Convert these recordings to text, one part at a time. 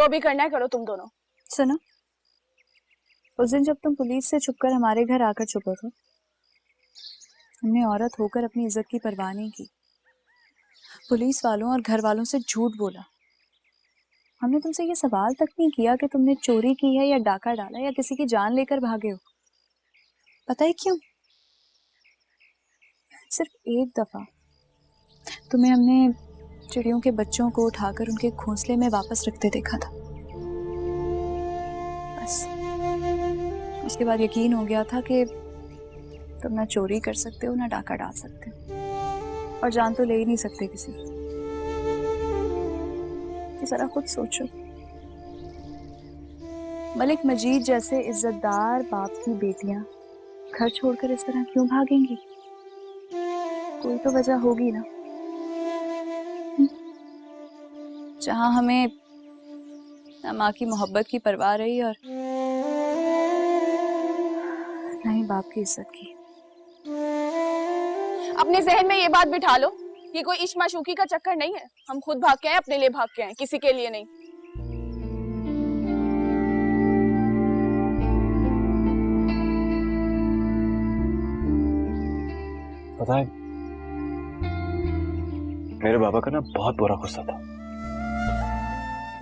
जो भी करना है करो तुम दोनों। सुनो, उस दिन जब तुम पुलिस से छुपकर हमारे घर आकर छुपे थे, हमने औरत होकर अपनी इज्जत की परवाह नहीं की। पुलिस वालों और घर वालों से झूठ बोला। हमने तुमसे ये सवाल तक नहीं किया कि तुमने चोरी की है या डाका डाला या किसी की जान लेकर भागे हो। पता है क्यों? सिर्फ एक दफा तुम्हें हमने चिड़ियों के बच्चों को उठाकर उनके घोंसले में वापस रखते देखा था, बस। उसके बाद यकीन हो गया था कि तुम ना चोरी कर सकते हो ना डाका डाल सकते हो, और जान तो ले ही नहीं सकते किसी की। तो जरा खुद सोचो, मलिक मजीद जैसे इज्जतदार बाप की बेटियां घर छोड़कर इस तरह क्यों भागेंगी? कोई तो वजह होगी ना। जहां हमें ना माँ की मोहब्बत की परवाह रही और ना ही बाप की इज्जत की। अपने जहन में ये बात बिठा लो, ये कोई इश्क माशूकी का चक्कर नहीं है। हम खुद भाग के आए, अपने लिए भाग के आए, किसी के लिए नहीं। पता है, मेरे बाबा का ना बहुत बुरा गुस्सा था।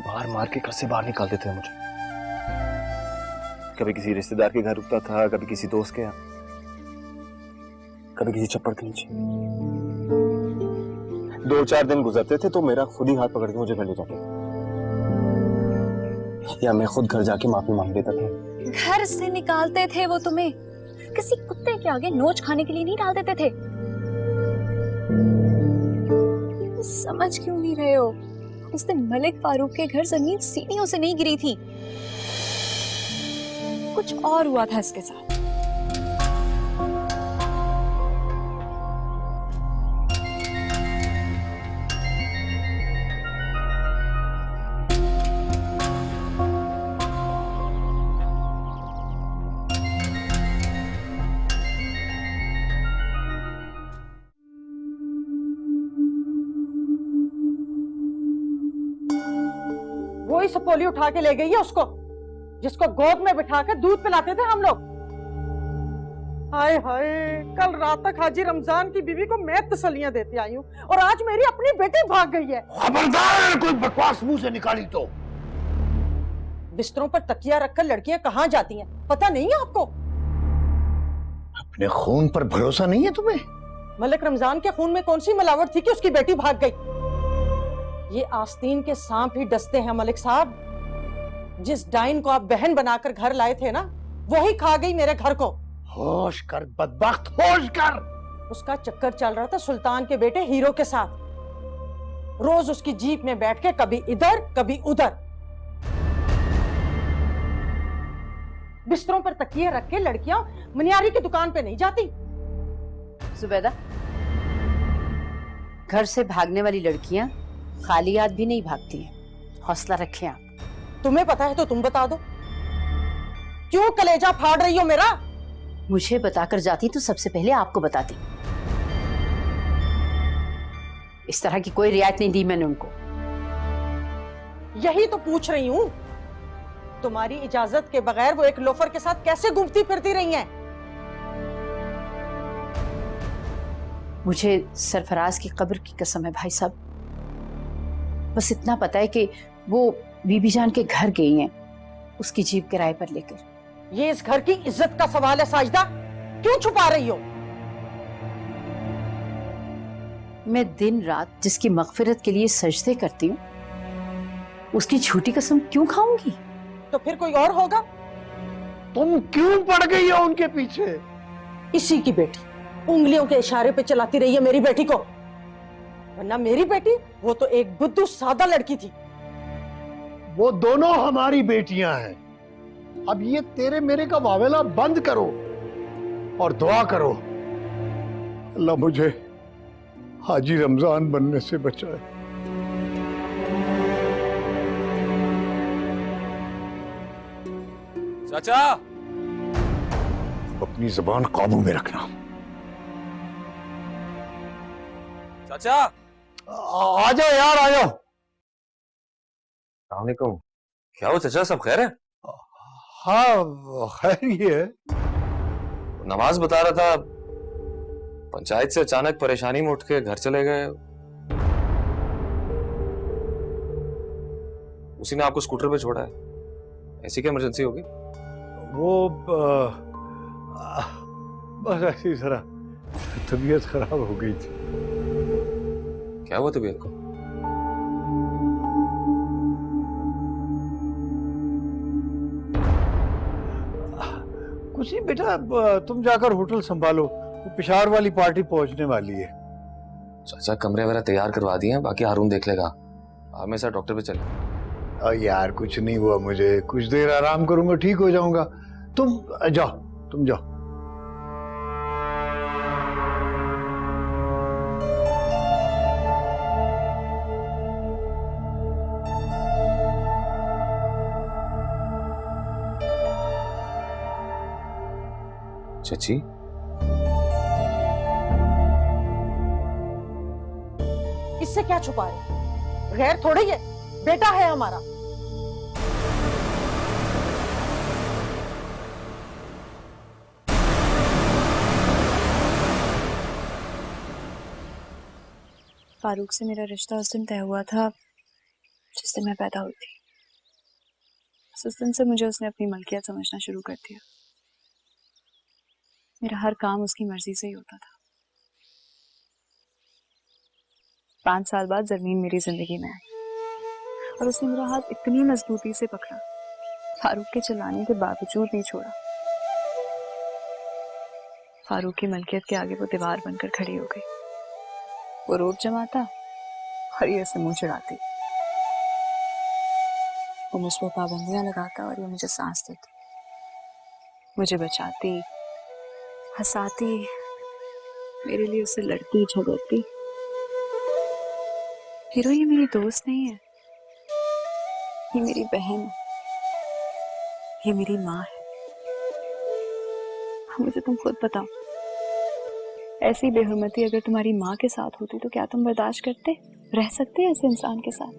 मार मार के घर से बाहर निकाल देते थे मुझे। कभी किसी रिश्तेदार के घर रुकता था, कभी किसी दोस्त के यहाँ, कभी किसी छप्पड़ के नीचे। 2-4 दिन गुजरते थे तो मेरा खुद ही हाथ पकड़ के मुझे घर ले जाते थे, या मैं खुद घर जाके माफी मांग लेता था। घर से निकालते थे वो तुम्हें? किसी कुत्ते के आगे नोच खाने के लिए नहीं डाल देते थे? समझ क्यों नहीं रहे हो? उस दिन मलिक फारूक के घर जमीन सीढ़ियों से नहीं गिरी थी, कुछ और हुआ था इसके साथ। वही सपोली उठा के ले गई है उसको, जिसको गोद में बिठाकर दूध पिलाते थे हम लोग। हाय हाय, कल रात तक हाजी रमजान की बीवी को मैं तसल्लियां देती आई हूँ, और आज मेरी अपनी बेटी भाग गई है। खबरदार कोई बकवास मुंह से निकाली तो। बिस्तरों पर तकिया रखकर लड़कियां कहाँ जाती हैं, पता नहीं है आपको? अपने खून पर भरोसा नहीं है तुम्हें? मलिक रमजान के खून में कौन सी मिलावट थी कि उसकी बेटी भाग गई? ये आस्तीन के सांप ही डसते हैं मलिक साहब। जिस डाइन को आप बहन बनाकर घर लाए थे ना, वही खा गई मेरे घर को। होश कर बदबख्त, होश कर। उसका चक्कर चल रहा था सुल्तान के बेटे हीरो के साथ। रोज उसकी जीप में बैठ के कभी इधर कभी उधर। बिस्तरों पर तकिए रख के लड़कियां मनियारी की दुकान पे नहीं जाती। जुबैदा, घर से भागने वाली लड़कियां खाली हाथ भी नहीं भागती हैं। हौसला रखें आप। तुम्हें पता है तो तुम बता दो, क्यों कलेजा फाड़ रही हो मेरा? मुझे बताकर जाती तो सबसे पहले आपको बताती। इस तरह की कोई रियायत नहीं दी मैंने उनको। यही तो पूछ रही हूँ, तुम्हारी इजाजत के बगैर वो एक लोफर के साथ कैसे घूमती फिरती रही हैं? मुझे सरफराज की कब्र की कसम है भाई साहब। बस इतना पता है कि वो बीबी जान के घर गई हैं, उसकी जीप किराए पर लेकर। ये इस घर की इज्जत का सवाल है साजिदा, क्यों छुपा रही हो? मैं दिन रात जिसकी मगफिरत के लिए सजदे करती हूँ, उसकी झूठी कसम क्यों खाऊंगी? तो फिर कोई और होगा। तुम क्यों पड़ गई हो उनके पीछे? इसी की बेटी उंगलियों के इशारे पे चलाती रही है मेरी बेटी को, वरना मेरी बेटी वो तो एक बुद्धू सादा लड़की थी। वो दोनों हमारी बेटियां हैं। अब ये तेरे मेरे का वावेला बंद करो और दुआ करो, अल्लाह मुझे हाजी रमजान बनने से बचाए। चाचा, अपनी जुबान काबू में रखना। चाचा, आ जाओ यार, आ जाओ। अस्सलाम वालेकुम। क्या हो चाचा, सब खैर है? हाँ खैर ही है। नमाज बता रहा था पंचायत से अचानक परेशानी में उठ के घर चले गए। उसी ने आपको स्कूटर पे छोड़ा है। ऐसी क्या इमरजेंसी होगी? वो बस ऐसी जरा तबीयत खराब हो गई थी। क्या हुआ तबीयत को? कुछ नहीं बेटा, तुम जाकर होटल संभालो, वो पिशावर वाली पार्टी पहुंचने वाली है। चाचा कमरे वगैरह तैयार करवा दिए हैं, बाकी हारून देख लेगा। आप मेरे साथ डॉक्टर पे चले। यार कुछ नहीं हुआ मुझे, कुछ देर आराम करूंगा ठीक हो जाऊंगा। तुम जाओ, तुम जाओ। चाची इससे क्या छुपा है? गैर थोड़ी है, बेटा है हमारा। फारूक से मेरा रिश्ता उस दिन तय हुआ था जिस दिन मैं पैदा हुई थी। उस दिन से मुझे उसने अपनी मलकियत समझना शुरू कर दिया। मेरा हर काम उसकी मर्जी से ही होता था। 5 साल बाद जमीन मेरी जिंदगी में आई और उसने मेरा हाथ इतनी मजबूती से पकड़ा, फारूक के चिल्लाने के बावजूद नहीं छोड़ा। फारूक की मलकियत के आगे वो दीवार बनकर खड़ी हो गई। वो रोब जमाता और ये उसे मुंह चिढ़ाती। वो मुझ पर पाबंदियां लगाता और ये मुझे सांस देती। मुझे बचाती, हंसाती, मेरे लिए उससे लड़ती झगड़ती। हीरो ये मेरी दोस्त नहीं है, ये मेरी बहन है, ये मेरी माँ है। मुझे तुम खुद बताओ, ऐसी बेहुरमती अगर तुम्हारी माँ के साथ होती तो क्या तुम बर्दाश्त करते? रह सकते ऐसे इंसान के साथ?